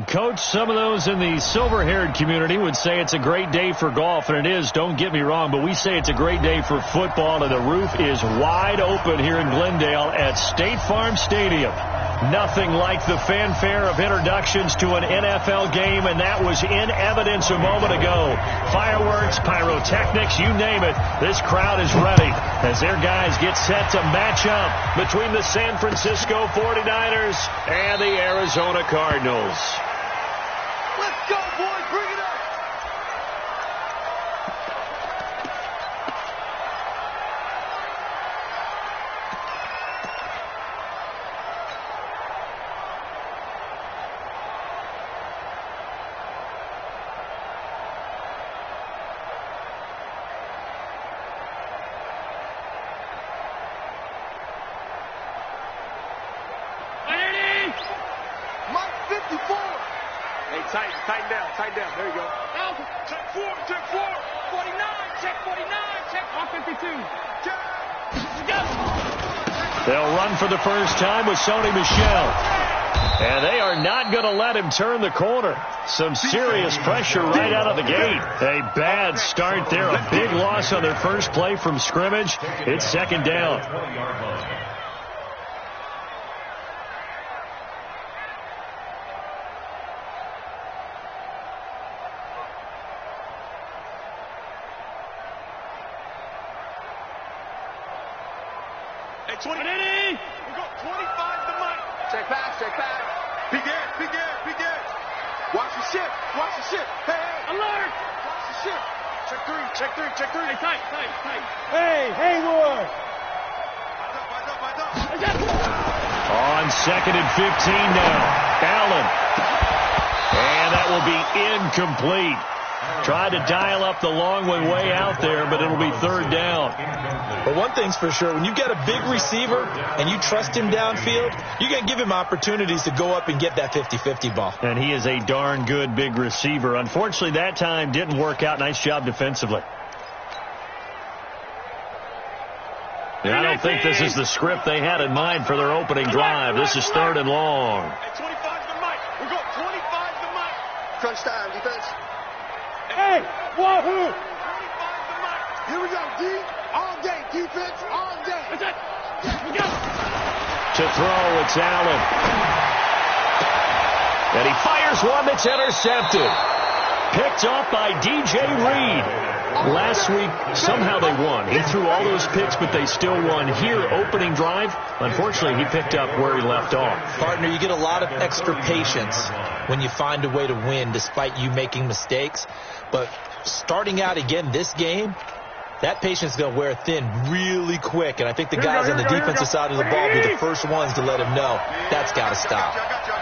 Coach, some of those in the silver-haired community would say it's a great day for golf, and it is, don't get me wrong, but we say it's a great day for football, and the roof is wide open here in Glendale at State Farm Stadium. Nothing like the fanfare of introductions to an NFL game, and that was in evidence a moment ago. Fireworks, pyrotechnics, you name it, this crowd is ready as their guys get set to match up between the San Francisco 49ers and the Arizona Cardinals. Let's go, boys. Bring it up. Mike 54. Hey, tighten down. There you go. Check 4. 49. Check 49. Check 152. They'll run for the first time with Sony Michel. And they are not going to let him turn the corner. Some serious pressure right out of the gate. A bad start there. A big loss on their first play from scrimmage. It's second down. Hey, 20. We go 25 to Mike. Check back. Big edge. Watch the ship. Hey. Alert. Watch the ship. Check 3. Hey, tight. Hey, Haywood. Eyes up. On second and 15 now. Allen. And that will be incomplete. Tried to dial up the long one way out there, but it'll be third down. But one thing's for sure, when you get a big receiver and you trust him downfield, you're going to give him opportunities to go up and get that 50-50 ball. And he is a darn good big receiver. Unfortunately, that time didn't work out. Nice job defensively. And I don't think this is the script they had in mind for their opening drive. This is third and long. Hey, 25 to Mike. We go 25 to Mike. Crunch time, defense. Hey, wahoo! 25 to Mike. Here we go, D. All day, defense, all day. That's it. We go. To throw, it's Allen. And he fires one that's intercepted. Picked off by D.J. Reed. Last week, somehow they won. He threw all those picks, but they still won. Here, opening drive, unfortunately, he picked up where he left off. Partner, you get a lot of extra patience when you find a way to win despite you making mistakes. But starting out again this game, that patience is going to wear thin really quick. And I think the guys on the defensive side of the ball will be the first ones to let him know that's got to stop.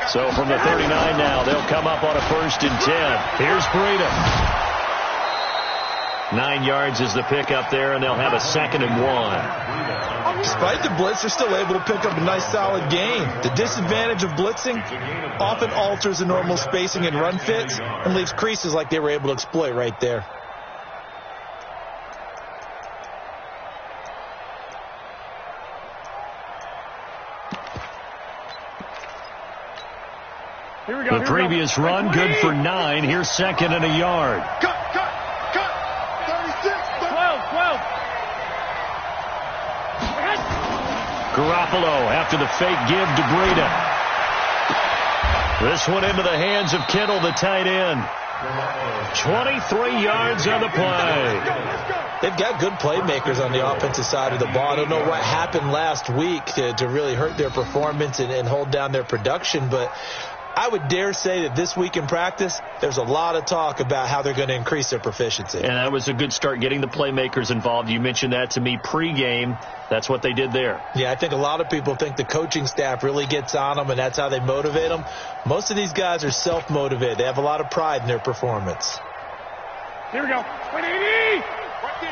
So from the 39 now, they'll come up on a 1st and 10. Here's Breida. 9 yards is the pickup there, and they'll have a 2nd and 1. Despite the blitz, they're still able to pick up a nice solid gain. The disadvantage of blitzing often alters the normal spacing and run fits and leaves creases like they were able to exploit right there. The previous run, good for 9. Here's 2nd and a yard. Cut. 36. 12. Garoppolo after the fake give to Breida. This one into the hands of Kittle, the tight end. 23 yards on the play. They've got good playmakers on the offensive side of the ball. I don't know what happened last week to really hurt their performance and hold down their production, but I would dare say that this week in practice, there's a lot of talk about how they're going to increase their proficiency. And that was a good start, getting the playmakers involved. You mentioned that to me pregame. That's what they did there. Yeah, I think a lot of people think the coaching staff really gets on them, and that's how they motivate them. Most of these guys are self-motivated. They have a lot of pride in their performance. Here we go. 180. Right there,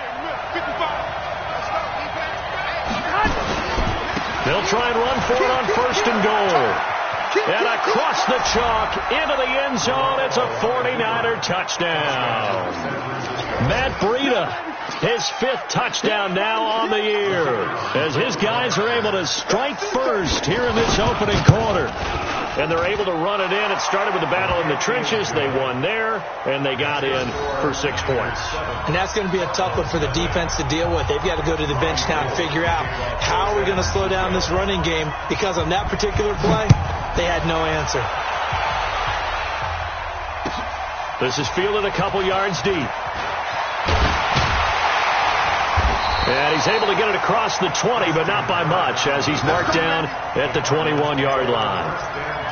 55. They'll try and run for it on 1st and goal. And across the chalk into the end zone, it's a 49er touchdown. Matt Breida, his 5th touchdown now on the year, as his guys are able to strike first here in this opening quarter. and they're able to run it in. It started with a battle in the trenches. They won there, and they got in for 6 points. And that's going to be a tough one for the defense to deal with. They've got to go to the bench now and figure out how are we going to slow down this running game, because on that particular play, they had no answer. This is fielded a couple yards deep. And he's able to get it across the 20, but not by much, as he's marked down at the 21-yard line.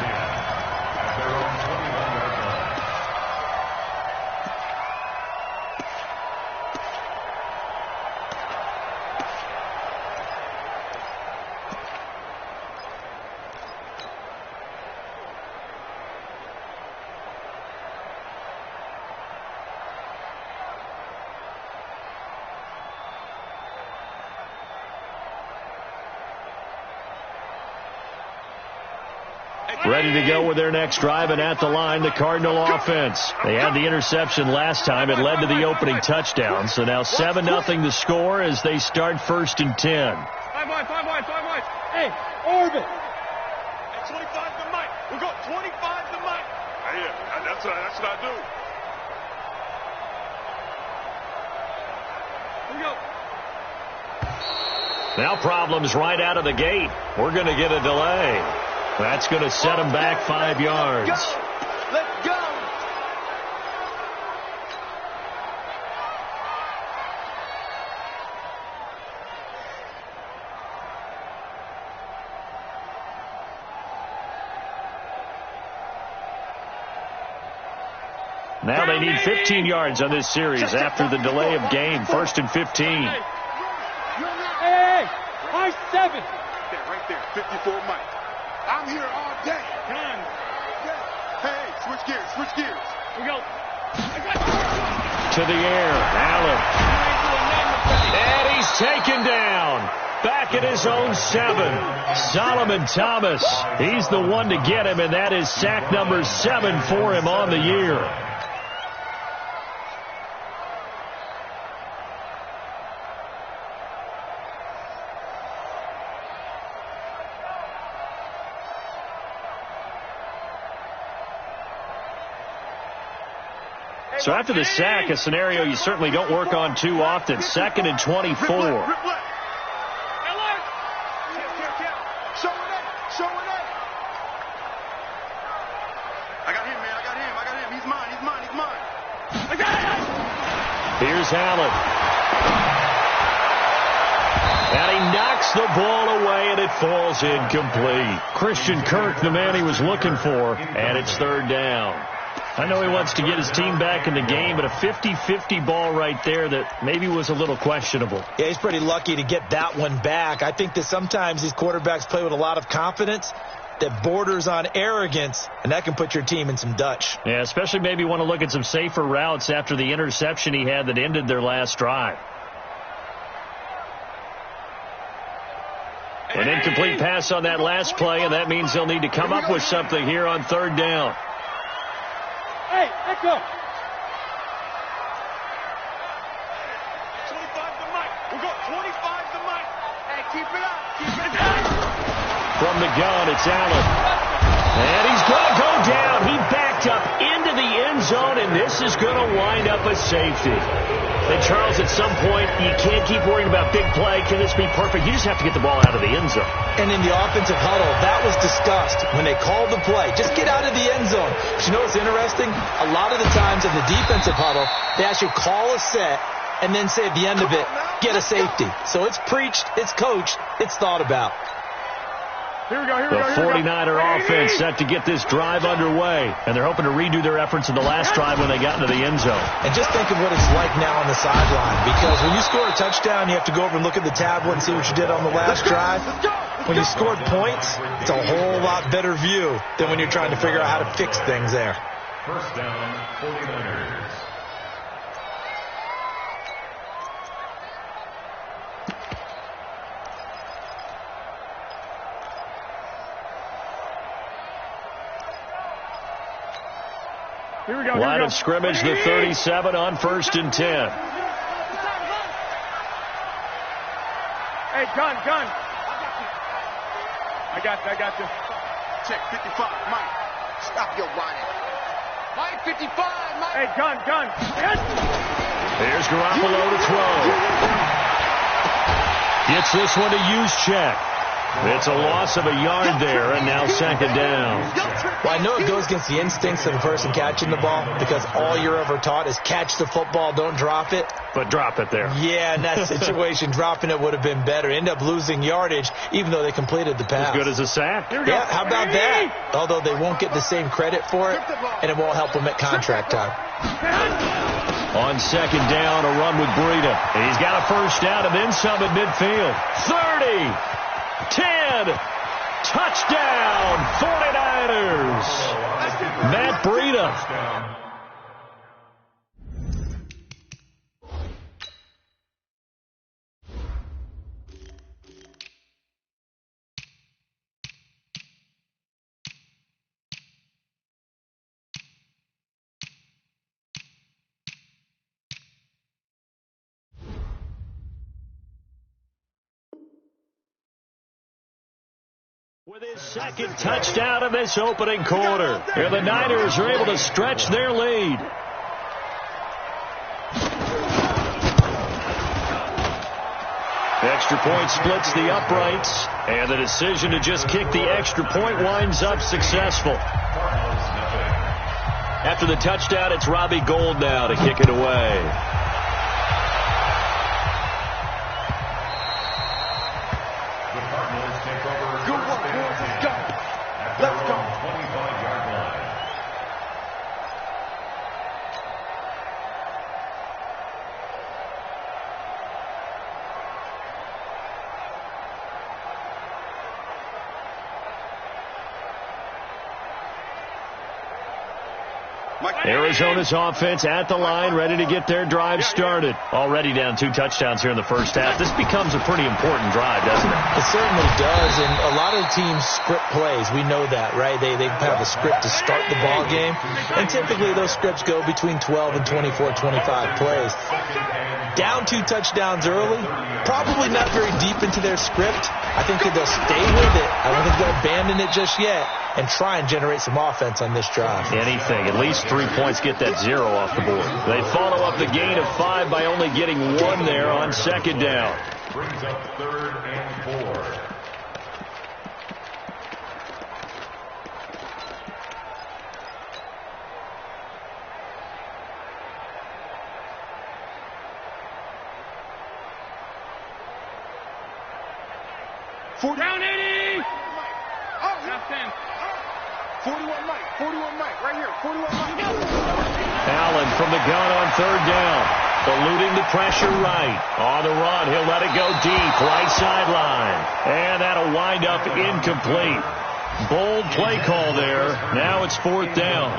Ready to go with their next drive, and at the line, the Cardinal offense. They had the interception last time. It led to the opening touchdown. So now 7-0 the score as they start 1st and 10. 5 wide. Hey, orbit. At 25 to Mike. We got 25 to Mike. Yeah, that's what I do. Here we go. Now problems right out of the gate. We're going to get a delay. That's going to set them back 5 yards. Let's go. Now they need 15 yards on this series after the delay of game. 1st and 15. Hey, I-7. Right there, 54 Mike. I'm here all day. Come on. Hey, switch gears. We go. To the air, Allen. And he's taken down. Back at his own 7. Solomon Thomas. He's the one to get him, and that is sack number 7 for him on the year. So after the sack, a scenario you certainly don't work on too often. 2nd and 24. Show it up. I got him, man. He's mine. I got him. Here's Allen. And he knocks the ball away, and it falls incomplete. Christian Kirk, the man he was looking for, and it's 3rd down. I know he wants to get his team back in the game, but a 50-50 ball right there that maybe was a little questionable. Yeah, he's pretty lucky to get that one back. I think that sometimes these quarterbacks play with a lot of confidence that borders on arrogance, and that can put your team in some Dutch. Yeah, especially maybe want to look at some safer routes after the interception he had that ended their last drive. An incomplete pass on that last play, and that means they'll need to come up with something here on 3rd down. Hey, let's go. 25 to Mike. We got 25 to Mike. Hey, keep it up. From the gun, it's Allen. And he's going to go down. He backed up into the end zone, and this is going to wind up a safety. And, Charles, at some point, you can't keep worrying about big play. Can this be perfect? You just have to get the ball out of the end zone. And in the offensive huddle, that was discussed when they called the play. Just get out of the end zone. But you know what's interesting? A lot of the times in the defensive huddle, they actually call a set and then say at the end of it, get a safety. So it's preached, it's coached, it's thought about. Here we go. The 49er offense set to get this drive underway, and they're hoping to redo their efforts in the last drive when they got into the end zone. And just think of what it's like now on the sideline, because when you score a touchdown, you have to go over and look at the tablet and see what you did on the last drive. When you scored points, it's a whole lot better view than when you're trying to figure out how to fix things there. 1st down, 49ers. Here we go. Line of scrimmage, the 37 on 1st and 10. Hey, gun. I got you. check, 55, Mike. Stop your running. Mike, 55, Mike. Hey, gun. Yes. Here's Garoppolo to throw. Gets this one to Juszczyk. It's a loss of a yard there, and now second down. Well, I know it goes against the instincts of the person catching the ball because all you're ever taught is catch the football, don't drop it. But drop it there. Yeah, in that situation, dropping it would have been better. End up losing yardage, even though they completed the pass. As good as a sack. Yeah, how about that? Although they won't get the same credit for it, and it won't help them at contract time. On second down, a run with Breida. He's got a first down and then some at midfield. 30. 10, touchdown, 49ers. Matt Breida. With his second touchdown of this opening quarter, and the Niners are able to stretch their lead. Extra point splits the uprights, and the decision to just kick the extra point winds up successful. After the touchdown, it's Robbie Gould now to kick it away. Let's go. 25-yard line. Arizona's offense at the line, ready to get their drive started. Already down 2 touchdowns here in the first half. This becomes a pretty important drive, doesn't it? It certainly does, and a lot of teams script plays. We know that, right? They have a script to start the ball game, and typically those scripts go between 12 and 24, 25 plays. Down 2 touchdowns early, probably not very deep into their script. I think that they'll stay with it. I don't think they'll abandon it just yet and try and generate some offense on this drive. Anything. At least 3 points, get that 0 off the board. They follow up the gain of 5 by only getting 1 there on second down. Brings up 3rd and 4. Down 80. Oh, Half 10. 41 Mike, right here. 41 Mike. Allen from the gun on third down. Eluding the pressure right. On the run, he'll let it go deep. Right sideline. And that'll wind up incomplete. Bold play call there. Now it's 4th down.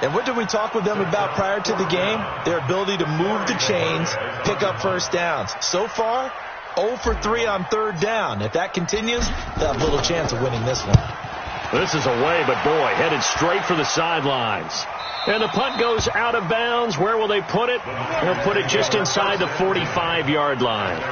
And what did we talk with them about prior to the game? Their ability to move the chains, pick up first downs. So far, 0 for 3 on third down. If that continues, they'll have little chance of winning this one. This is away, but boy, headed straight for the sidelines. And the punt goes out of bounds. Where will they put it? They'll put it just inside the 45-yard line.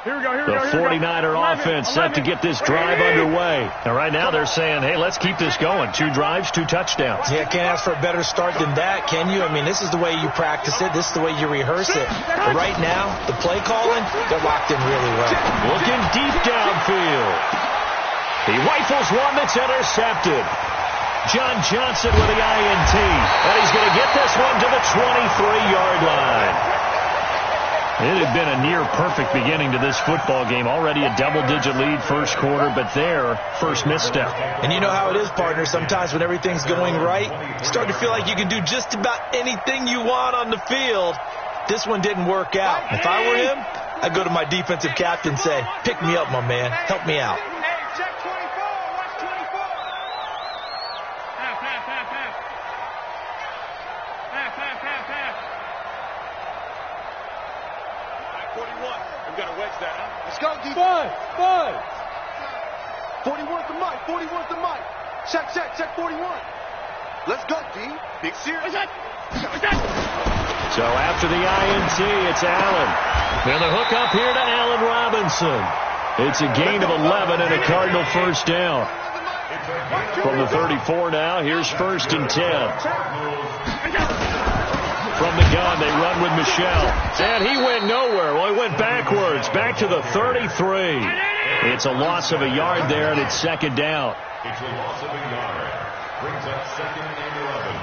Here we go. The 49er offense set to get this drive underway. And right now they're saying, hey, let's keep this going. 2 drives, 2 touchdowns. Yeah, can't ask for a better start than that, can you? I mean, this is the way you practice it. This is the way you rehearse it. But right now, the play calling, they're locked in really well. Looking deep downfield. He rifles one that's intercepted. John Johnson with the INT. And he's going to get this one to the 23-yard line. It had been a near-perfect beginning to this football game. Already a double-digit lead first quarter, but their first misstep. And you know how it is, partner. Sometimes when everything's going right, you start to feel like you can do just about anything you want on the field. This one didn't work out. If I were him, I'd go to my defensive captain and say, pick me up, my man. Help me out. Hey, check 24. Watch 24. Half. Half. 41. We've got to wedge that, huh? Let's go, D. 5. 41 to Mike. 41 to Mike. Check 41. Let's go, D. Big series. So after the INT, it's Allen. And the hook up here to Allen Robinson. It's a gain of 11 and a Cardinal first down. From the 34 now, here's 1st and 10. From the gun, they run with Michel. And he went nowhere. Well, he went backwards, back to the 33. It's a loss of a yard there, and it's 2nd down. It's a loss of a yard. Brings up 2nd and 11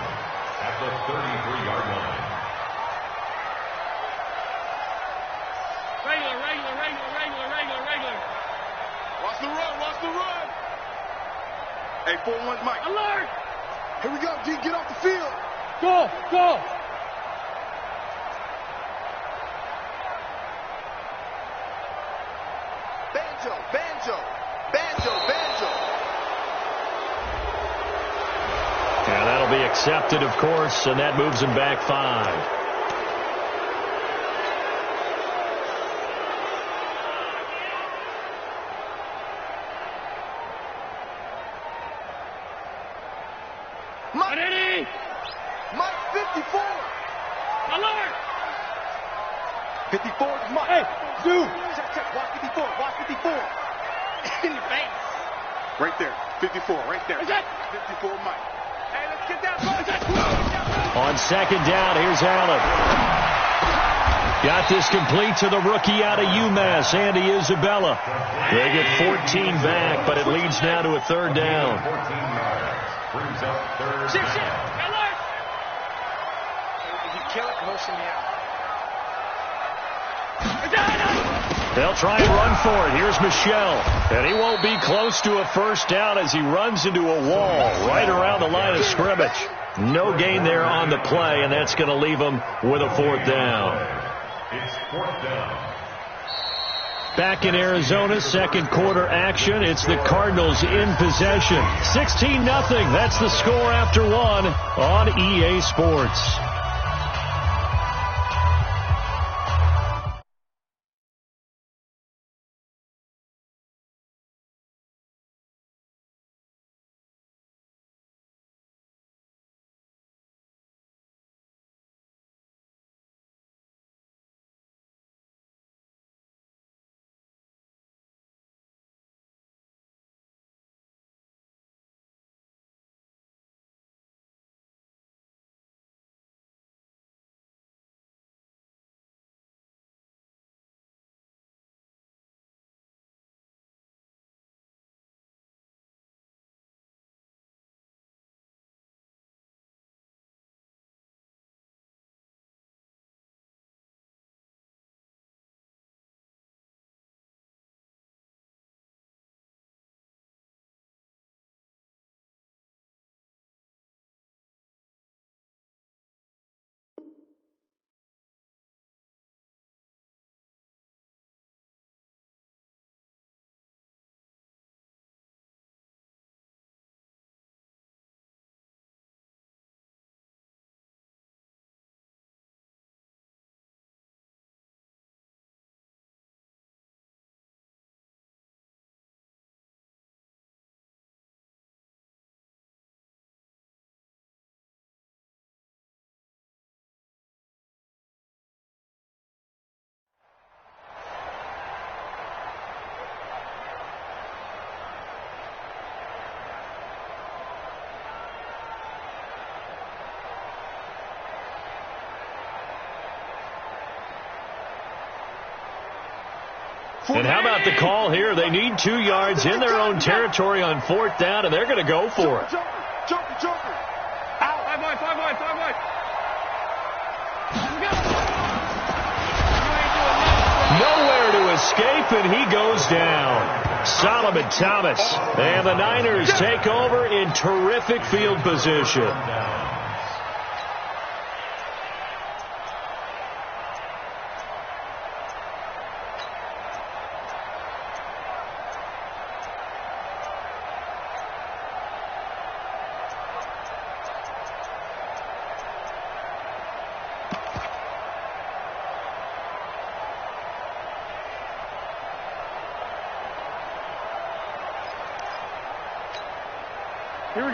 at the 33-yard line. Regular. Watch the run. Hey, 4-1's Mike. Alert! Here we go, G. Get off the field. Go! Banjo. And that'll be accepted, of course, and that moves him back 5. Mike, 54. Alert! 54 is Mike. Hey, Zoo! Check. Watch 54. In the face. Right there. 54, right there. Is that? 54, Mike. Hey, let's get that ball. On 2nd down, here's Allen. Got this complete to the rookie out of UMass, Andy Isabella. They get 14 back, but it leads now to a 3rd down. 14 yards. Brings up 3rd Shit. down. Alert! If you kill it, motion me out. They'll try and run for it. Here's Michel. And he won't be close to a 1st down as he runs into a wall right around the line of scrimmage. No gain there on the play, and that's going to leave him with a 4th down. It's 4th down. Back in Arizona, 2nd quarter action. It's the Cardinals in possession. 16-0. That's the score after 1 on EA Sports. And how about the call here? They need 2 yards in their own territory on 4th down, and they're going to go for it. Jumper. Out. 5 wide. Nowhere to escape, and he goes down. Solomon Thomas. And the Niners take over in terrific field position.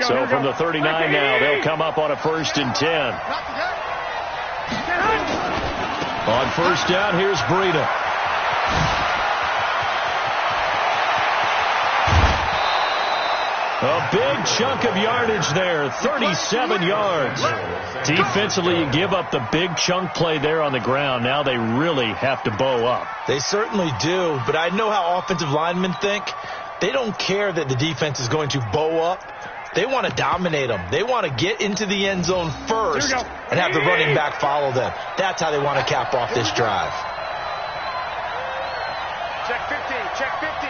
So from the 39 now, they'll come up on a 1st and 10. On first down, here's Breida. A big chunk of yardage there, 37 yards. Defensively, you give up the big chunk play there on the ground. Now they really have to bow up. They certainly do, but I know how offensive linemen think. They don't care that the defense is going to bow up. They want to dominate them. They want to get into the end zone first and have the running back follow them. That's how they want to cap off this drive. Check 50, check 50.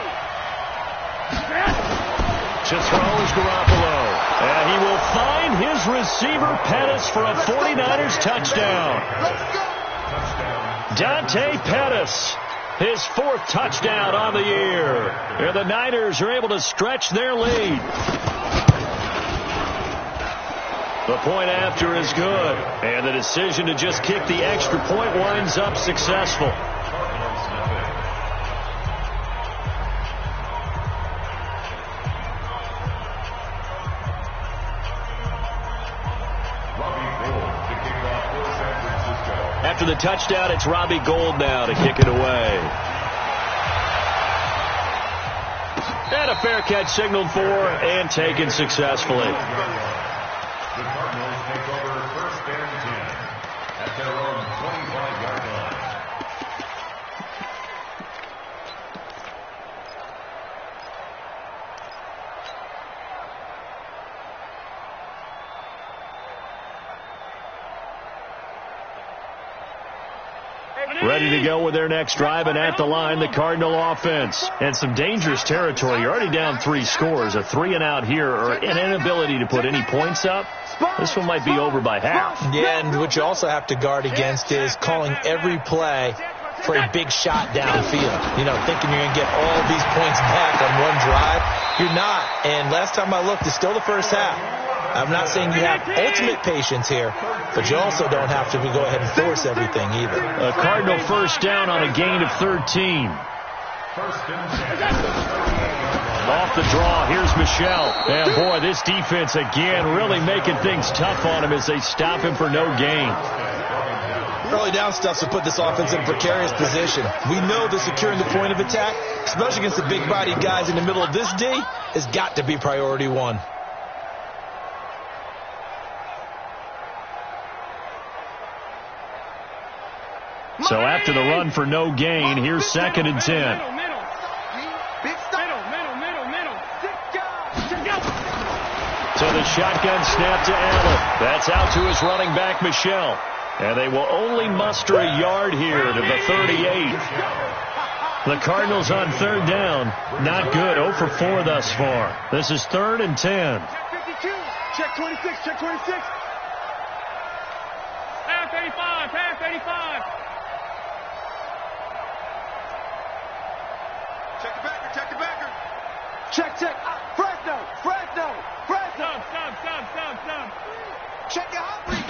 To throw is Garoppolo. And he will find his receiver, Pettis, for a 49ers touchdown. Dante Pettis, his 4th touchdown on the year. And the Niners are able to stretch their lead. The point after is good. And the decision to just kick the extra point winds up successful. After the touchdown, it's Robbie Gould now to kick it away. And a fair catch signaled for and taken successfully. The Cardinals take over first and 10 at their own 25-yard line. Ready to go with their next drive, and at the line, the Cardinal offense. And some dangerous territory. You're already down 3 scores. A 3-and-out here, or an inability to put any points up. This one might be over by half. Yeah, and what you also have to guard against is calling every play for a big shot downfield. You know, thinking you're going to get all these points back on one drive. You're not. And last time I looked, it's still the first half. I'm not saying you have ultimate patience here, but you also don't have to go ahead and force everything either. A Cardinal first down on a gain of 13. Off the draw, here's Michel. And boy, this defense again really making things tough on him as they stop him for no gain. Early down stuff to put this offense in a precarious position. We know that securing the point of attack, especially against the big-bodied guys in the middle of this D, has got to be priority one. So after the run for no gain, here's 2nd and 10. So the shotgun snap to Allen. That's out to his running back, Michel. And they will only muster a yard here to the 38. The Cardinals on 3rd down. Not good. 0 for 4 thus far. This is 3rd and 10. Check 52. Check 26. Check 26. Pass 85. Pass 85. Check the backer, check the backer. Check. Fresno. Stop. Check your hot read.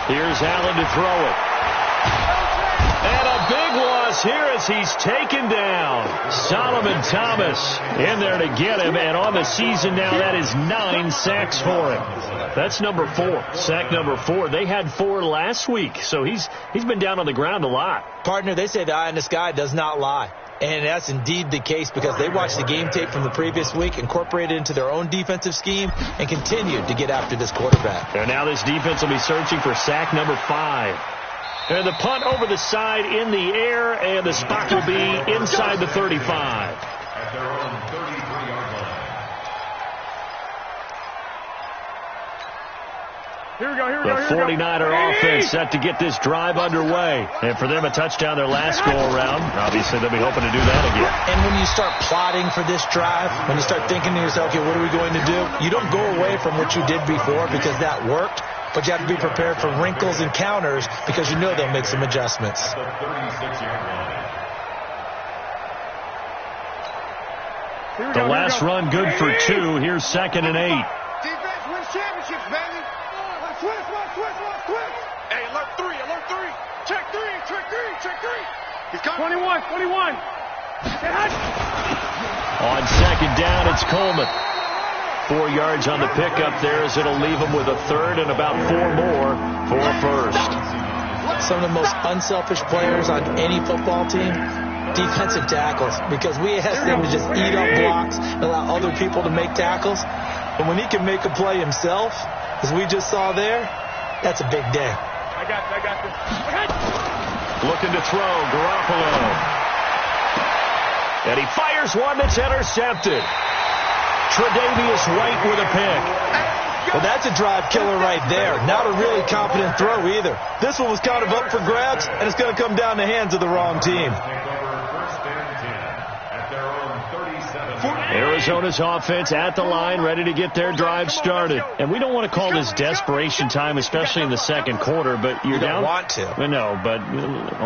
Here's Allen to throw it. And a big loss here as he's taken down. Solomon Thomas in there to get him. And on the season now, that is 9 sacks for him. That's number 4. Sack number 4. They had 4 last week. So he's been down on the ground a lot. Partner, they say the eye in the sky does not lie. And that's indeed the case because they watched the game tape from the previous week, incorporated it into their own defensive scheme, and continued to get after this quarterback. And now this defense will be searching for sack number 5. And the punt over the side in the air, and the spot will be inside the 35. At their own 33-yard line. Here we go. The 49er offense set to get this drive underway. And for them, a touchdown their last go-around. Obviously, they'll be hoping to do that again. And when you start plotting for this drive, when you start thinking to yourself, okay, what are we going to do? You don't go away from what you did before because that worked, but you have to be prepared for wrinkles and counters because you know they'll make some adjustments. The 36-yard line. The last run good for 2. Here's 2nd and 8. Defense wins championships, baby. Switch. Hey, alert 3. Check 3. He's coming. 21. On 2nd down, it's Coleman. 4 yards on the pickup there as it'll leave him with a 3rd and about 4 more for a 1st. some of the most unselfish players on any football team? Defensive tackles, because we ask them to just eat up blocks and allow other people to make tackles. And when he can make a play himself, as we just saw there, that's a big day. I got this. Looking to throw, Garoppolo. And he fires one that's intercepted. Tre'Davious White with a pick. Well, that's a drive killer right there. Not a really confident throw either. This one was kind of up for grabs, and it's going to come down the hands of the wrong team. Arizona's offense at the line, ready to get their drive started. And we don't want to call this desperation time, especially in the second quarter, but you're down. You don't want to. No, but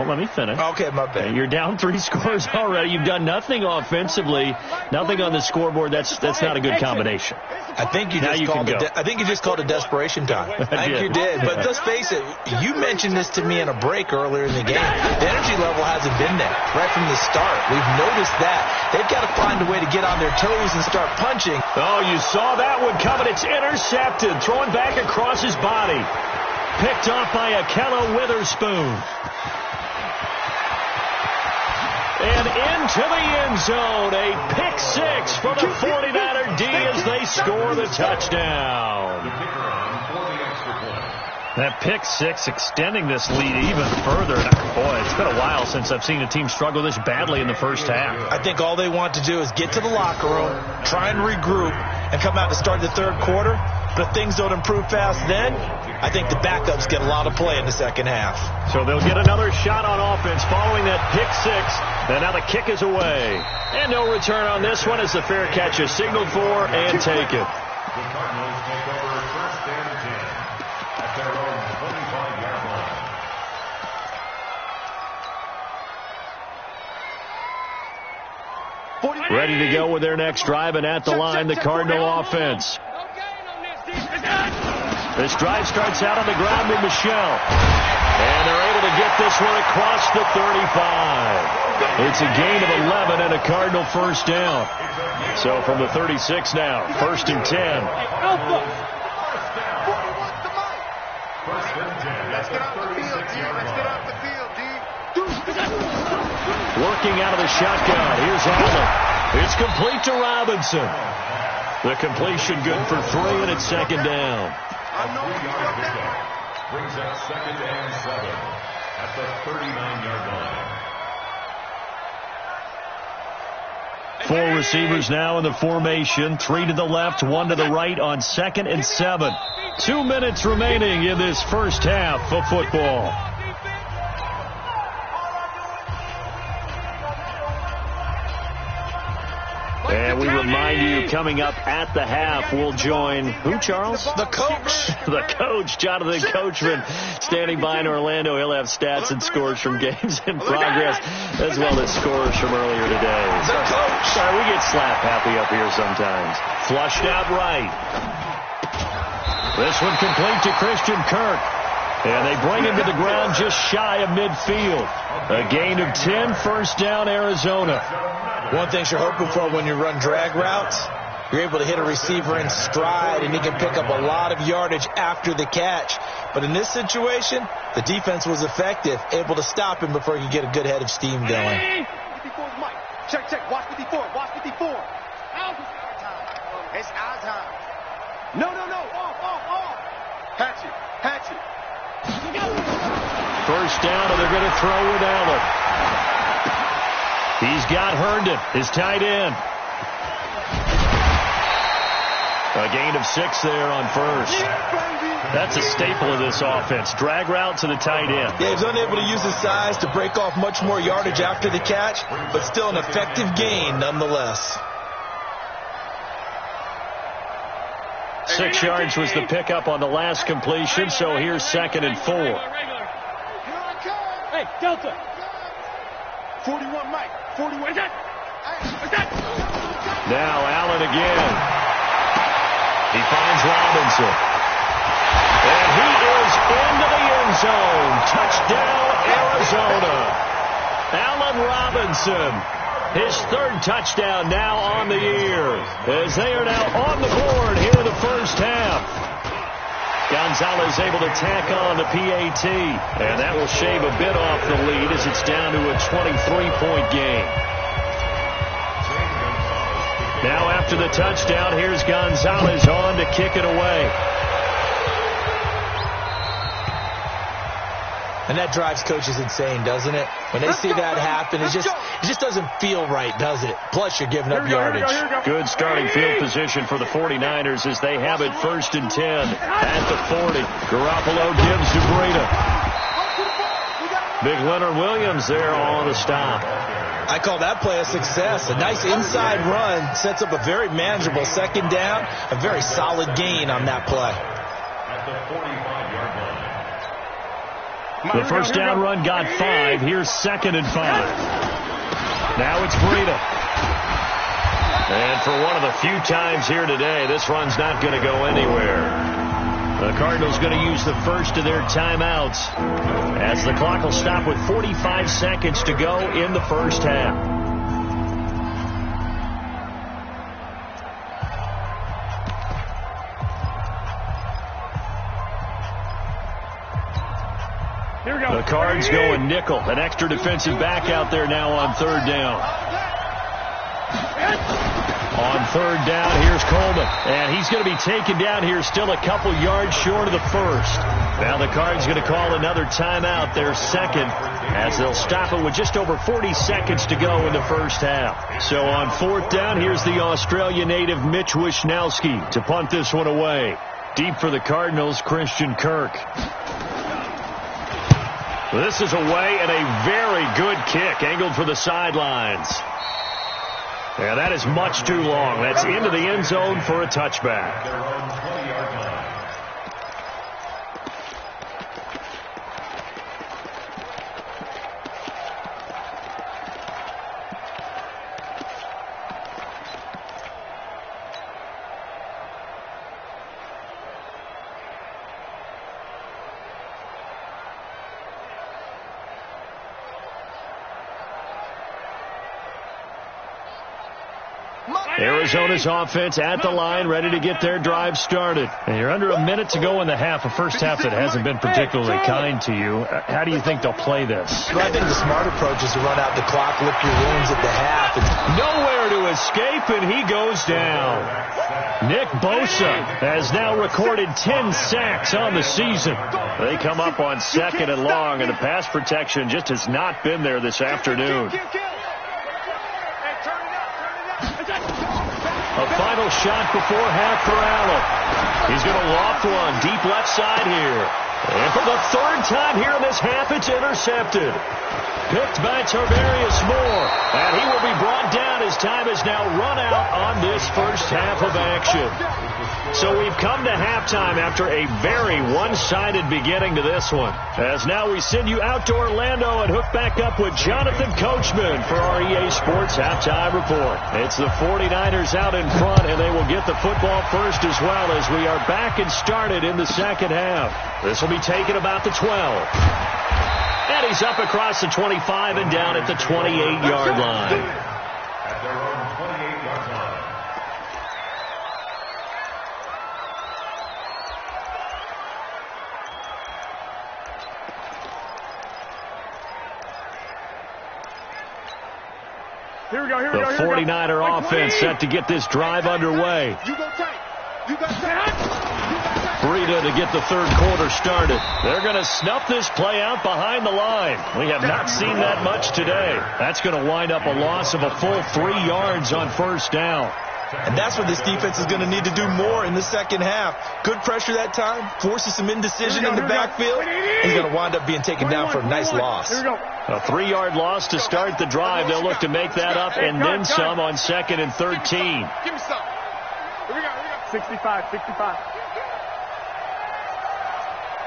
let me finish. Okay, my bad. You're down 3 scores already. You've done nothing offensively, nothing on the scoreboard. That's not a good combination. I think you just called it desperation time. I think you did. But let's face it, you mentioned this to me in a break earlier in the game. The energy level hasn't been there right from the start. We've noticed that. They've got to find a way to get on their toes and start punching. Oh, you saw that one coming. It's intercepted. Throwing back across his body. Picked off by Akella Witherspoon. And into the end zone. A pick six for the 49er D as they score the touchdown. That pick six extending this lead even further. Boy, it's been a while since I've seen a team struggle this badly in the first half. I think all they want to do is get to the locker room, try and regroup, and come out to start the third quarter. But if things don't improve fast then, I think the backups get a lot of play in the second half. So they'll get another shot on offense following that pick six. And now the kick is away. And no return on this one as the fair catch is signaled for and taken. The Cardinals take over first and 10 at their own 25-yard line. Ready to go with their next drive, and at the line, the Cardinal offense. This drive starts out on the ground with Michelle. And they're able to get this one across the 35. It's a gain of 11 and a Cardinal first down. So from the 36 now, first and 10. Let's get off the field, D. Let's get off the field, D. Working out of the shotgun. Here's Allen. It's complete to Robinson. The completion good for 3, and it's second down. A 3-yard pickup brings up second and 7 at the 39-yard line. 4 receivers now in the formation. 3 to the left, 1 to the right on second and 7. 2 minutes remaining in this first half of football. And we remind you, coming up at the half, we'll join who, Charles? The coach. The coach, Jonathan Coachman, standing by in Orlando. He'll have stats and scores from games in progress, as well as scores from earlier today. The coach. Sorry, we get slap happy up here sometimes. Flushed out right. This one complete to Christian Kirk. And they bring him to the ground just shy of midfield. A gain of 10, first down, Arizona. One thing you're hoping for when you run drag routes, you're able to hit a receiver in stride, and he can pick up a lot of yardage after the catch. But in this situation, the defense was effective, able to stop him before he could get a good head of steam going. 54's Mike. Check, check. Watch 54. Watch 54. It's our time. No. Off. Hatchet. First down, and they're going to throw with Allen. He's got Herndon, his tight end. A gain of 6 there on first. That's a staple of this offense. Drag route to the tight end. Yeah, he's unable to use his size to break off much more yardage after the catch, but still an effective gain nonetheless. 6 yards was the pickup on the last completion, so here's second and 4. Hey, Delta. 41 Mike. 41. What's that? Now Allen again. He finds Robinson. And he is into the end zone. Touchdown, Arizona. Allen Robinson. His 3rd touchdown now on the year, as they are now on the board here in the first half. Gonzalez able to tack on the PAT. And that will shave a bit off the lead as it's down to a 23-point game. Now after the touchdown, here's Gonzalez on to kick it away. And that drives coaches insane, doesn't it? When they see that happen, it just doesn't feel right, does it? Plus, you're giving up yardage. Good starting field position for the 49ers as they have it 1st and 10 at the 40. Garoppolo gives to Breida. Big Leonard Williams there on the stop. I call that play a success. A nice inside run sets up a very manageable 2nd down. A very solid gain on that play. At the 45-yard line. The first down run got 5. Here's 2nd and 5. Now it's Breida. And for one of the few times here today, this run's not going to go anywhere. The Cardinals going to use the first of their timeouts as the clock will stop with 45 seconds to go in the first half. The Cards going nickel. An extra defensive back out there now on 3rd down. On 3rd down, here's Coleman. And he's going to be taken down here still a couple yards short of the first. Now the Cards going to call another timeout, their 2nd, as they'll stop it with just over 40 seconds to go in the first half. So on 4th down, here's the Australia native Mitch Wishnowski to punt this one away. Deep for the Cardinals, Christian Kirk. This is away and a very good kick angled for the sidelines. Yeah, that is much too long. That's into the end zone for a touchback. Their own 20-yard line. Arizona's offense at the line, ready to get their drive started. And you're under a minute to go in the half, a first half that hasn't been particularly kind to you. How do you think they'll play this? Well, I think the smart approach is to run out the clock, lick your wounds at the half. Nowhere to escape, and he goes down. Nick Bosa has now recorded 10 sacks on the season. They come up on 2nd and long, and the pass protection just has not been there this afternoon. A final shot before half for Allen. He's going to loft one deep left side here. And for the 3rd time here in this half, it's intercepted. Picked by Tarvarius Moore. And he will be brought down as time has now run out on this first half of action. So we've come to halftime after a very one-sided beginning to this one. As now we send you out to Orlando and hook back up with Jonathan Coachman for our EA Sports Halftime Report. It's the 49ers out in front, and they will get the football first as well as we are back and started in the second half. This will be taken about the 12. And he's up across the 25 and down at the 28-yard line. At their own 28-yard line. Here we go, here we The go. 49er offense set to get this drive underway. You go tight. You got tight. Breida to get the 3rd quarter started. They're going to snuff this play out behind the line. We have not seen that much today. That's going to wind up a loss of a full 3 yards on 1st down. And that's what this defense is going to need to do more in the second half. Good pressure that time, forces some indecision in the backfield. He's going to wind up being taken down for a nice loss. A 3-yard loss to start the drive. They'll look to make that up and then some on 2nd and 13. Give me some. Here we go. 65, 65.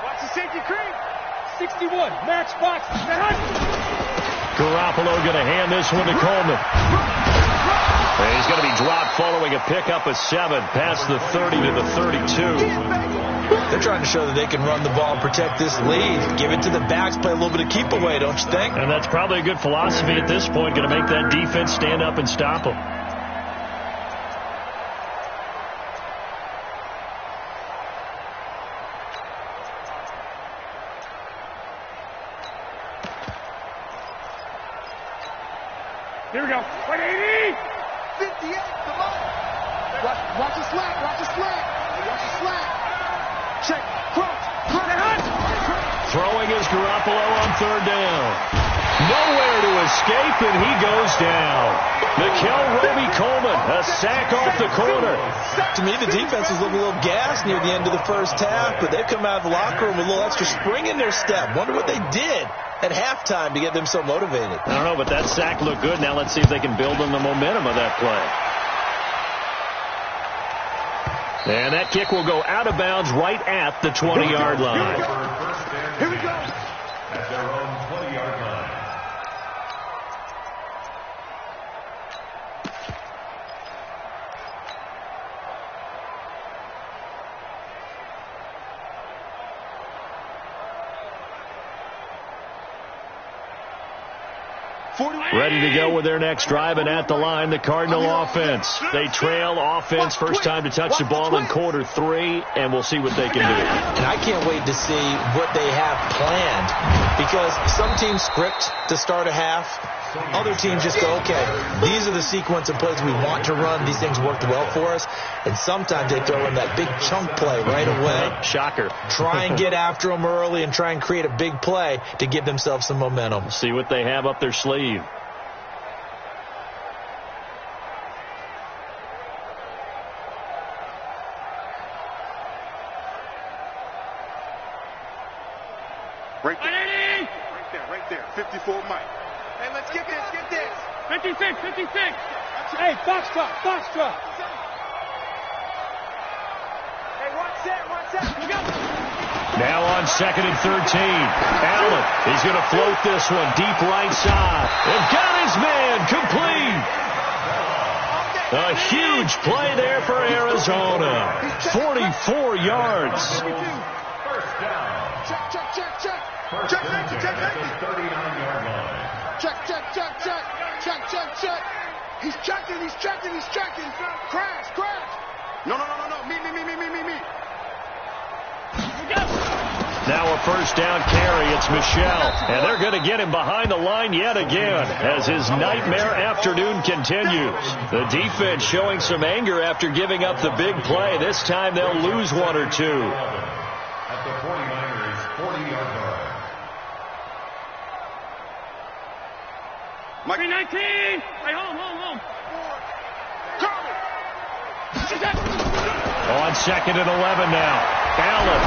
Watch the safety cream. 61, matchbox. Garoppolo going to hand this one to Coleman. And he's going to be dropped following a pickup of 7 past the 30 to the 32. They're trying to show that they can run the ball and protect this lead. Give it to the backs, play a little bit of keep away, don't you think? And that's probably a good philosophy at this point, going to make that defense stand up and stop them. Here we go. 180. 58, come on. Watch the slack, watch the slack. Watch the slack. Check, cross, Throwing is Garoppolo on third down. Nowhere to escape, and he goes down. Mikel Roby-Coleman, a sack off the corner. To me, the defense was looking a little gassed near the end of the first half, but they've come out of the locker room with a little extra spring in their step. Wonder what they did at halftime to get them so motivated. I don't know, but that sack looked good. Now let's see if they can build on the momentum of that play. And that kick will go out of bounds right at the 20-yard line. Here we go. At their own 20-yard line. Ready to go with their next drive, and at the line, the Cardinal offense. They trail offense first time to touch the ball in quarter 3, and we'll see what they can do. And I can't wait to see what they have planned, because some teams script to start a half. Other teams just go, okay, these are the sequence of plays we want to run. These things worked well for us. And sometimes they throw in that big chunk play right away. Shocker. Try and get after them early and try and create a big play to give themselves some momentum. See what they have up their sleeve. Right there. 54 Mike. Hey, let's get this. 56. Hey, box drop. Hey, watch that. You got it. Now on 2nd and 13. Allen, he's going to float this one deep right side. And got his man complete. A huge play there for Arizona. 44 yards. First down. Check. First down at the 39-yard line. Check. He's checking. Crash. No. Me. Now a first down carry. It's Michel. And they're going to get him behind the line yet again as his nightmare afternoon continues. The defense showing some anger after giving up the big play. This time they'll lose one or two. At the 49ers 40-yard line. Mike 19. Hey, home. On 2nd and 11 now. Allen.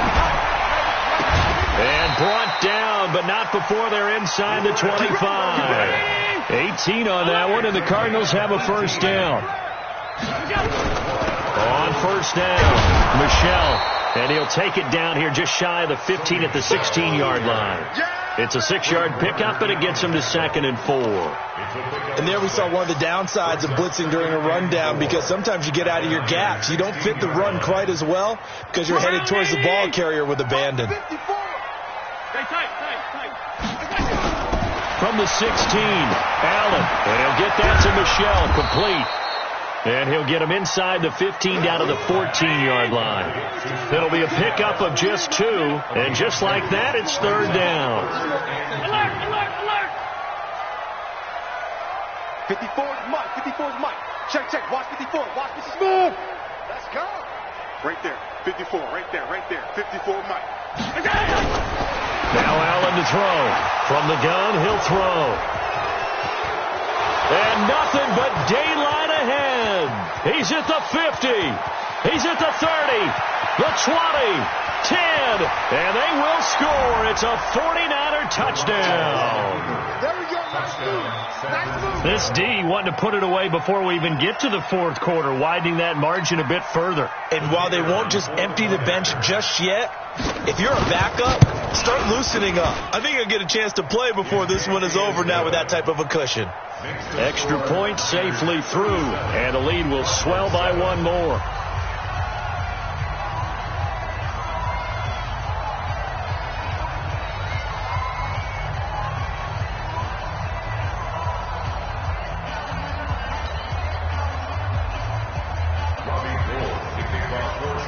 And brought down, but not before they're inside the 25. 18 on that one, and the Cardinals have a first down. On first down, Michel. And he'll take it down here just shy of the 15 at the 16-yard line. It's a 6-yard pickup, and it gets him to 2nd and 4. And there we saw one of the downsides of blitzing during a rundown, because sometimes you get out of your gaps. You don't fit the run quite as well because you're headed towards the ball carrier with abandon. Tight. From the 16, Allen. And he'll get that to Michel, complete. And he'll get him inside the 15 down to the 14-yard line. It'll be a pickup of just 2. And just like that, it's third down. Alert. 54's Mike. Check. Watch 54. Watch this is move. Let's go. Right there. 54. Right there. 54 Mike. Now Allen to throw. From the gun, he'll throw. And nothing but daylight ahead. He's at the 50. He's at the 30. The 20. 10. And they will score. It's a 49er touchdown. There we go. Nice move. This D wanting to put it away before we even get to the fourth quarter, widening that margin a bit further. And while they won't just empty the bench just yet, if you're a backup, start loosening up. I think you'll get a chance to play before this one is over now with that type of a cushion. Extra point safely through, and the lead will swell by one more.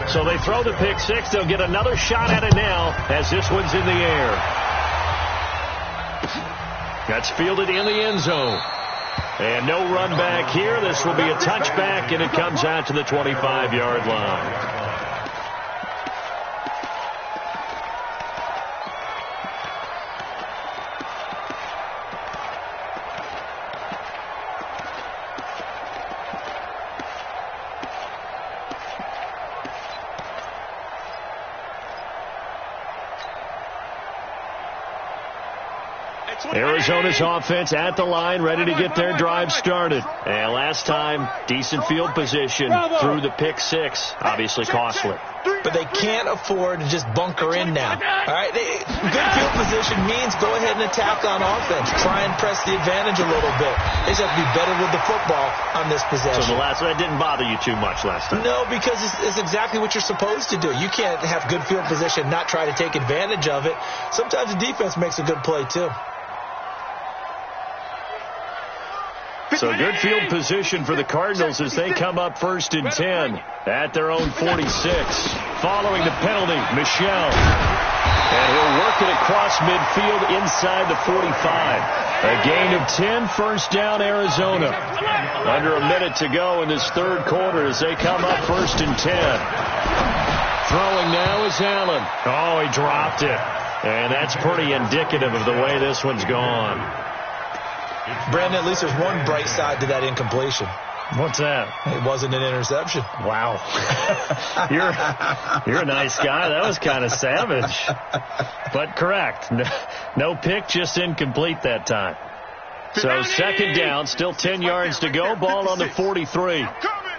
So they throw the pick six. They'll get another shot at it now as this one's in the air. That's fielded in the end zone. And no run back here. This will be a touchback, and it comes out to the 25-yard line. Arizona's offense at the line, ready to get their drive started. And last time, decent field position through the pick six. Obviously costly. But they can't afford to just bunker in now. All right, good field position means go ahead and attack on offense. Try and press the advantage a little bit. They just have to be better with the football on this possession. So that didn't bother you too much last time? No, because it's exactly what you're supposed to do. You can't have good field position, not try to take advantage of it. Sometimes the defense makes a good play, too. So good field position for the Cardinals as they come up 1st and 10 at their own 46. Following the penalty, Michel. And he'll work it across midfield inside the 45. A gain of 10, first down Arizona. Under a minute to go in this third quarter as they come up 1st and 10. Throwing now is Allen. Oh, he dropped it. And that's pretty indicative of the way this one's gone. Brandon, at least there's one bright side to that incompletion. What's that? It wasn't an interception. Wow. You're a nice guy. That was kind of savage. But correct. No pick, just incomplete that time. So 2nd down, still 10 yards to go. Ball on the 43. I'm coming.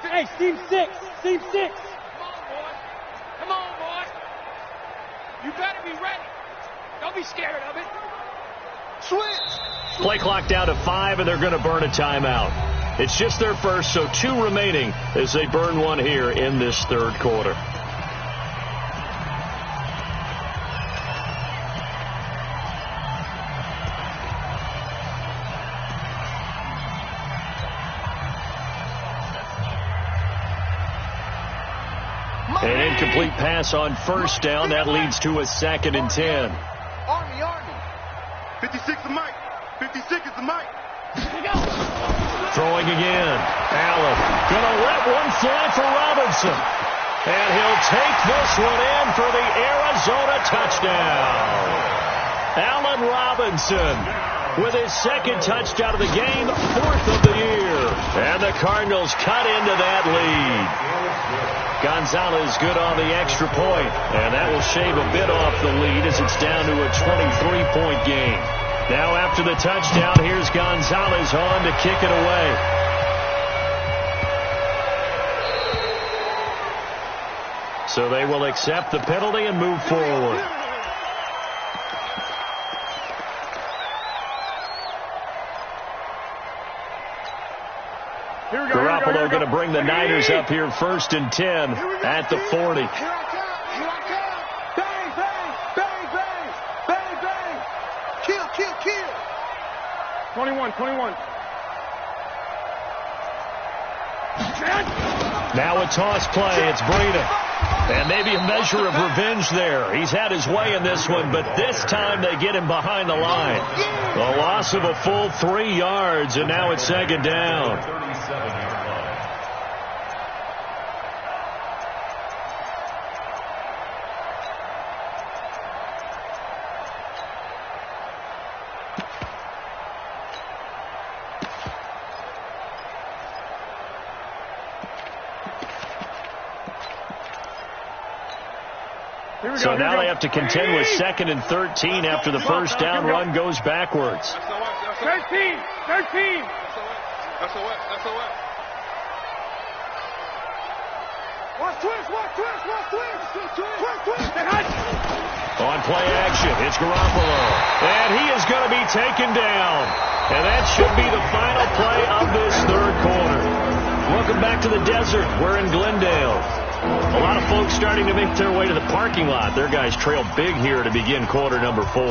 Hey, Team 6. Team 6. Come on, boy. You better be ready. Don't be scared of it. Switch. Play clock down to 5, and they're going to burn a timeout. It's just their first, so 2 remaining as they burn one here in this third quarter. An incomplete pass on 1st down. That leads to a 2nd and 10. Army. 56 is Mike. 56 is the Mike. Throwing again. Allen gonna let one fly for Robinson. And he'll take this one in for the Arizona touchdown. Allen Robinson with his 2nd touchdown of the game, 4th of the year. And the Cardinals cut into that lead. Gonzalez good on the extra point, and that will shave a bit off the lead as it's down to a 23-point game. Now after the touchdown, here's Gonzalez on to kick it away. So they will accept the penalty and move forward. Garoppolo going to bring the Niners up here 1st and 10 at the 40. Here I come. Bang, bang, bang, bang, bang, bang. Kill. 21. Now a toss play. It's Breida. And maybe a measure of revenge there. He's had his way in this one, but this time they get him behind the line. The loss of a full 3 yards, and now it's 2nd down. 37-yard line. So now they have to contend with 2nd and 13 after the first down run goes backwards. 13. That's a what? Watch twist. On play action, it's Garoppolo. And he is going to be taken down. And that should be the final play of this third quarter. Welcome back to the desert. We're in Glendale. A lot of folks starting to make their way to the parking lot. Their guys trail big here to begin quarter number 4.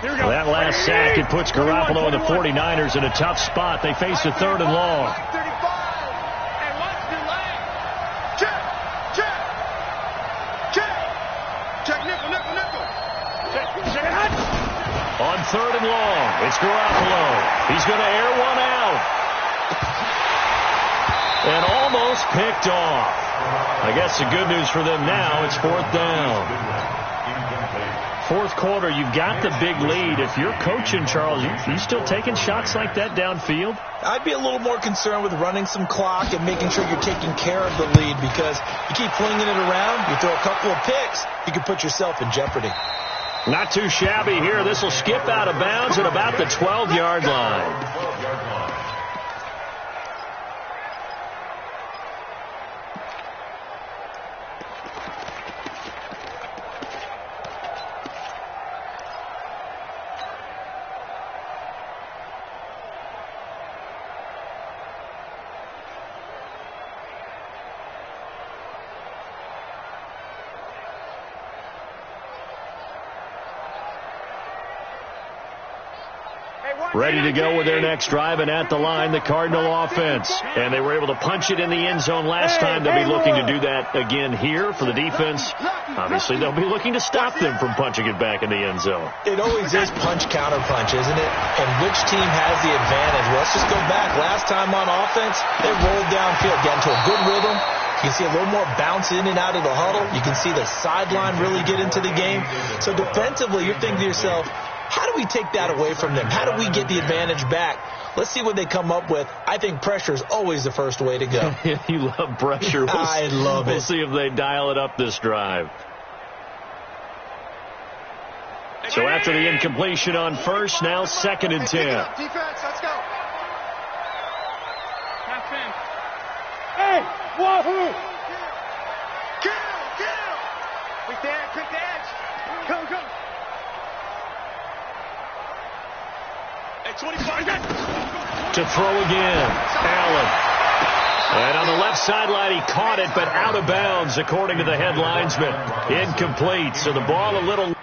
Well, that last sack, it puts Garoppolo and the 49ers in a tough spot. They face a 3rd and long. On 3rd and long, it's Garoppolo. He's going to air one out. And almost picked off. I guess the good news for them now, it's 4th down. 4th quarter, you've got the big lead. If you're coaching, Charles, you still taking shots like that downfield? I'd be a little more concerned with running some clock and making sure you're taking care of the lead, because you keep flinging it around, you throw a couple of picks, you can put yourself in jeopardy. Not too shabby here. This will skip out of bounds at about the 12-yard line. Ready to go with their next drive, and at the line, the Cardinal offense. And they were able to punch it in the end zone last time. They'll be looking to do that again here for the defense. Obviously, they'll be looking to stop them from punching it back in the end zone. It always is punch-counter-punch, isn't it? And which team has the advantage? Well, let's just go back. Last time on offense, they rolled downfield, got into a good rhythm. You can see a little more bounce in and out of the huddle. You can see the sideline really get into the game. So defensively, you're thinking to yourself, how do we take that away from them? How do we get the advantage back? Let's see what they come up with. I think pressure is always the first way to go. You love pressure. I love it. We'll see if they dial it up this drive. So after the incompletion on first, now 2nd and 10. Defense, let's go. Hey, wahoo! Get him! Quick the edge. Go. Hey, 25. To throw again, Allen. And on the left sideline, he caught it, but out of bounds, according to the head linesman. Incomplete, so the ball a little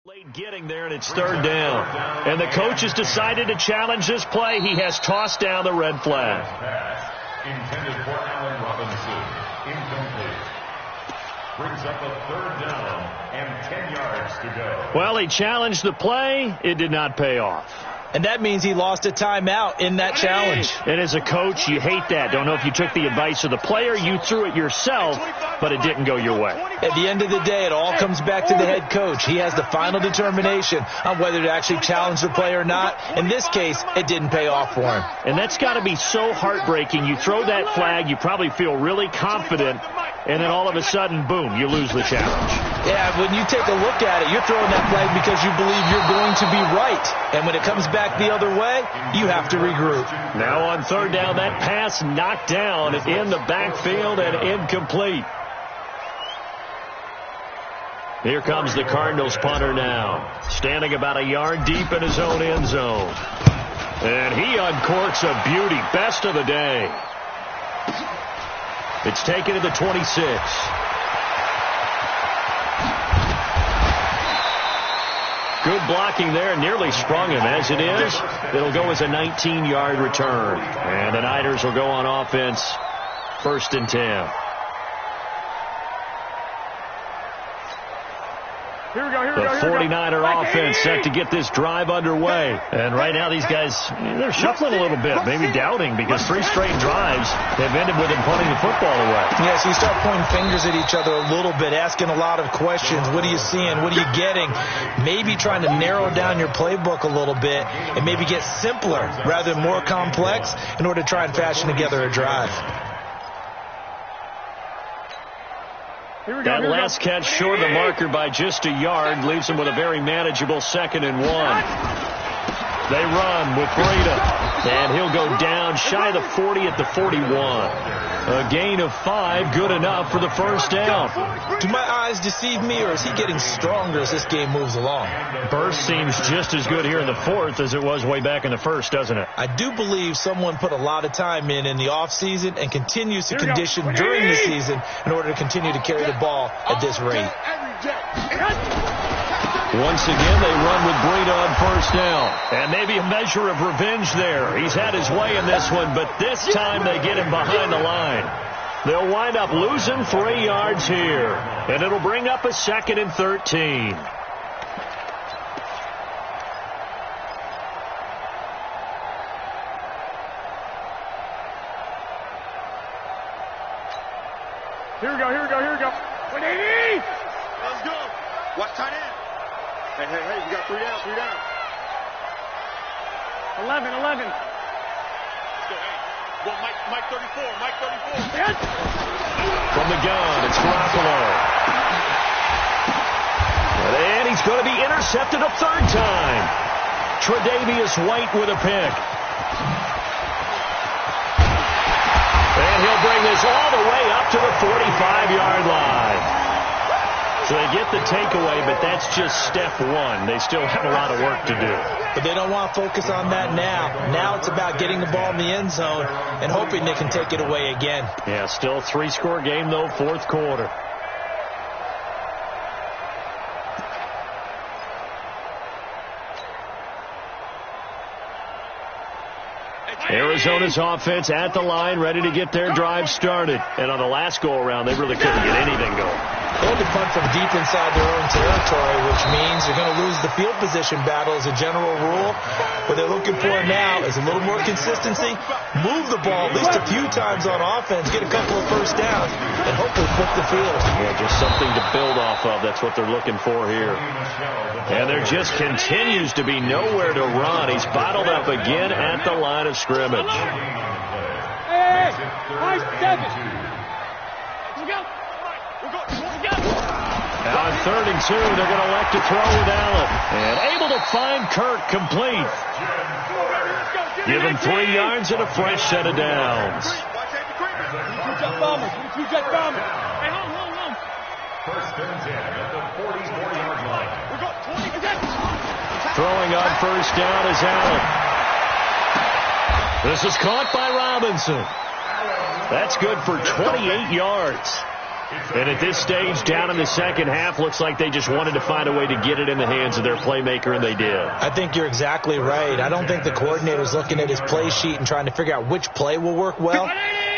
late getting there, and it's 3rd down. And the coach has decided to challenge this play. He has tossed down the red flag. Intended for Allen Robinson. Incomplete. Brings up a 3rd down and 10 yards to go. Well, he challenged the play. It did not pay off. And that means he lost a timeout in that challenge. And as a coach, you hate that. Don't know if you took the advice of the player, you threw it yourself, but it didn't go your way. At the end of the day, it all comes back to the head coach. He has the final determination on whether to actually challenge the play or not. In this case, it didn't pay off for him. And that's got to be so heartbreaking. You throw that flag, you probably feel really confident, and then all of a sudden, boom, you lose the challenge. Yeah, when you take a look at it, you're throwing that flag because you believe you're going to be right. And when it comes back the other way, you have to regroup. Now on 3rd down, that pass knocked down in the backfield and incomplete. Here comes the Cardinals punter now, standing about a yard deep in his own end zone. And he uncorks a beauty, best of the day. It's taken to the 26. Good blocking there, nearly sprung him. As it is, it'll go as a 19-yard return. And the Niners will go on offense, 1st and 10. Here we go. The 49er offense set to get this drive underway. And right now these guys, they're shuffling a little bit, maybe doubting, because 3 straight drives have ended with them punting the football away. Yeah, so you start pointing fingers at each other a little bit, asking a lot of questions. What are you seeing? What are you getting? Maybe trying to narrow down your playbook a little bit and maybe get simpler rather than more complex in order to try and fashion together a drive. That last catch short of the marker by just a yard leaves him with a very manageable 2nd and 1. They run with Breda, and he'll go down shy of the 40 at the 41. A gain of 5, good enough for the 1st down. Do my eyes deceive me, or is he getting stronger as this game moves along? Burst seems just as good here in the 4th as it was way back in the 1st, doesn't it? I do believe someone put a lot of time in the offseason and continues to condition during the season in order to continue to carry the ball at this rate. Once again, they run with Breda on 1st down. And maybe a measure of revenge there. He's had his way in this one, but this time they get him behind the line. They'll wind up losing 3 yards here, and it'll bring up a 2nd and 13. Here we go. 180! Let's go. Watch tight end. Hey, we got 3 down. 11. Let's go, hey. Well, Mike 34. Yes! From the gun, it's Garoppolo. And he's going to be intercepted a 3rd time. Tre'Davious White with a pick. And he'll bring this all the way up to the 45-yard line. So they get the takeaway, but that's just step 1. They still have a lot of work to do. But they don't want to focus on that now. Now it's about getting the ball in the end zone and hoping they can take it away again. Yeah, still a 3-score game, though, 4th quarter. Arizona's offense at the line, ready to get their drive started. And on the last go-around, they really couldn't get anything going. They had to punt from deep inside their own territory, which means they're going to lose the field position battle as a general rule. What they're looking for now is a little more consistency, move the ball at least a few times on offense, get a couple of first downs, and hopefully flip the field. Yeah, just something to build off of. That's what they're looking for here. And there just continues to be nowhere to run. He's bottled up again at the line of scrimmage. Hey! 5-7! Let's go! Now on 3rd and 2, they're going to elect to throw with Allen. And able to find Kirk complete. Give him 3 yards and a fresh set of downs. Hey, hold. 1st and 10 at the 44-yard line. Throwing on 1st down is Allen. This is caught by Robinson. That's good for 28 yards. And at this stage, down in the 2nd half, looks like they just wanted to find a way to get it in the hands of their playmaker, and they did. I think you're exactly right. I don't think the coordinator's looking at his play sheet and trying to figure out which play will work well.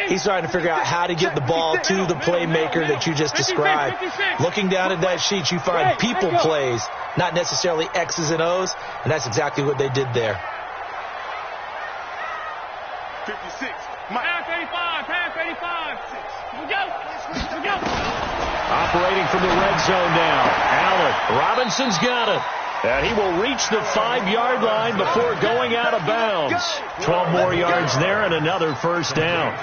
He's trying to figure out how to get the ball to the playmaker that you just described. Looking down at that sheet, you find people plays, not necessarily X's and O's, and that's exactly what they did there. 56. Half 85. We go. Operating from the red zone now. Allen. Robinson's got it. And he will reach the 5-yard line before going out of bounds. 12 more yards there and another first down.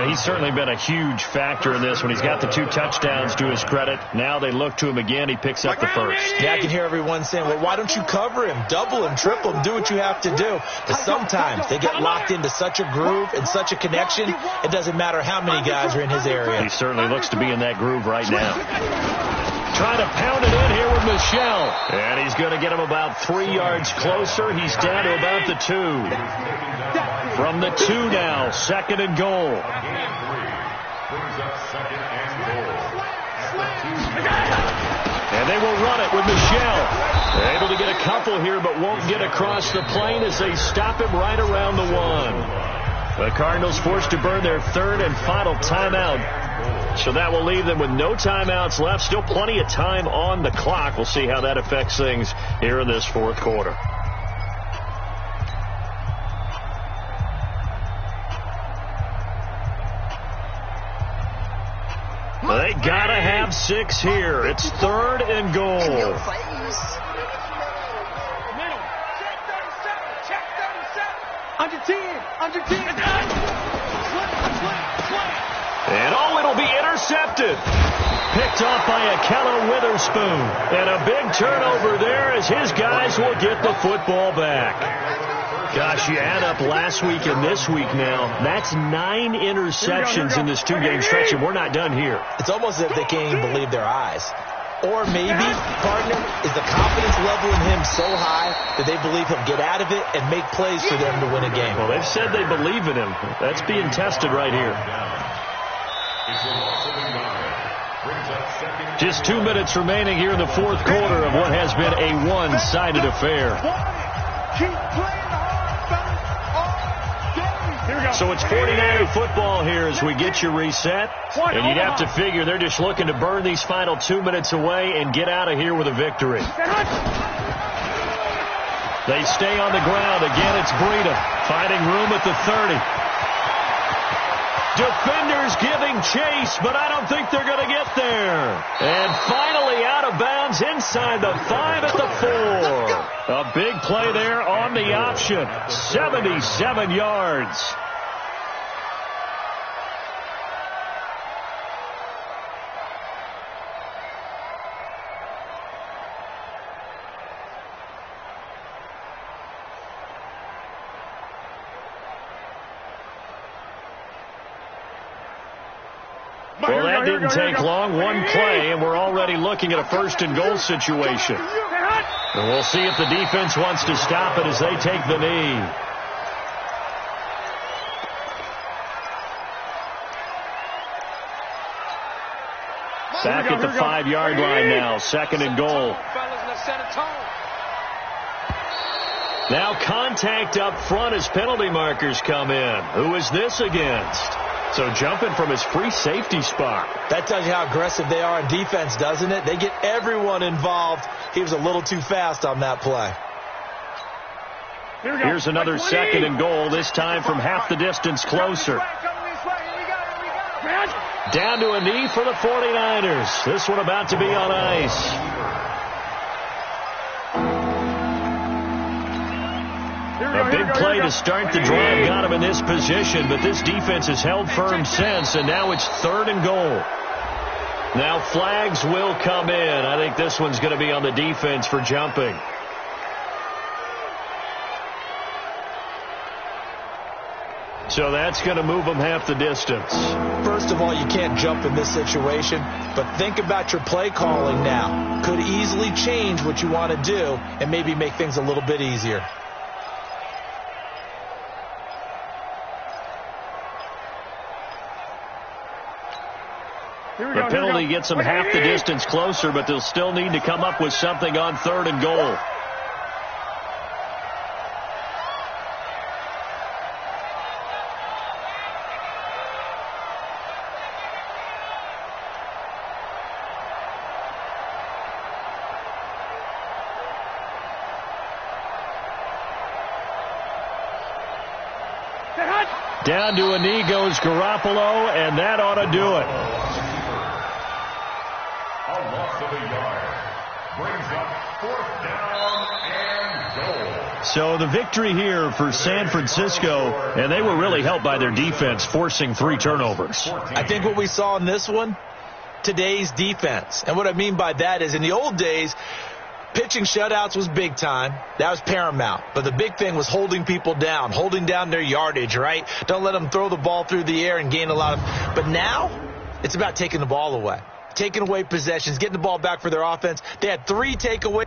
He's certainly been a huge factor in this when he's got the 2 touchdowns to his credit. Now they look to him again. He picks up the first. Yeah, I can hear everyone saying, well, why don't you cover him? Double him, triple him, do what you have to do. But sometimes they get locked into such a groove and such a connection, it doesn't matter how many guys are in his area. He certainly looks to be in that groove right now. Trying to pound it in here with Michel. And he's going to get him about 3 yards closer. He's down to about the 2. From the 2 now, 2nd and goal. And they will run it with Michel. They're able to get a couple here, but won't get across the plane as they stop him right around the 1. The Cardinals forced to burn their 3rd and final timeout. So that will leave them with no timeouts left. Still plenty of time on the clock. We'll see how that affects things here in this 4th quarter. They got to have 6 here. It's 3rd and goal. Middle. Under 10. And it'll be intercepted. Picked off by Akella Witherspoon. And a big turnover there as his guys will get the football back. Gosh, you add up last week and this week now. That's 9 interceptions in this 2-game stretch, and we're not done here. It's almost as if they can't even believe their eyes. Or maybe, partner, is the confidence level in him so high that they believe he'll get out of it and make plays for them to win a game. Well, they've said they believe in him. That's being tested right here. Just 2 minutes remaining here in the 4th quarter of what has been a one-sided affair. Keep playing hard, fellas. All day. So it's 49er football here as we get you reset. And you'd have to figure they're just looking to burn these final 2 minutes away and get out of here with a victory. They stay on the ground. Again, it's Breida finding room at the 30. Defenders giving chase, but I don't think they're going to get there. And finally out of bounds inside the 5 at the 4. A big play there on the option. 77 yards. Well, that didn't take long. One play, and we're already looking at a 1st and goal situation. And we'll see if the defense wants to stop it as they take the knee. Back at the 5-yard line now. 2nd and goal. Now contact up front as penalty markers come in. Who is this against? So jumping from his free safety spot. That tells you how aggressive they are on defense, doesn't it? They get everyone involved. He was a little too fast on that play. Here's another 2nd and goal, this time from half the distance closer. Down to a knee for the 49ers. This one about to be on ice. A big play to start the drive got him in this position, but this defense has held firm since, and now it's 3rd and goal. Now flags will come in. I think this one's going to be on the defense for jumping. So that's going to move them half the distance. First of all, you can't jump in this situation, but think about your play calling now. Could easily change what you want to do and maybe make things a little bit easier. The penalty gets them half the distance closer, but they'll still need to come up with something on 3rd and goal. Down to a knee goes Garoppolo, and that ought to do it. A loss of a yard. Brings up 4th down and goal. So the victory here for San Francisco, and they were really helped by their defense, forcing 3 turnovers. I think what we saw in this one, today's defense. And what I mean by that is in the old days, pitching shutouts was big time. That was paramount. But the big thing was holding people down, holding down their yardage, right? Don't let them throw the ball through the air and gain a lot of. But now it's about taking the ball away, taking away possessions, getting the ball back for their offense. They had 3 takeaways.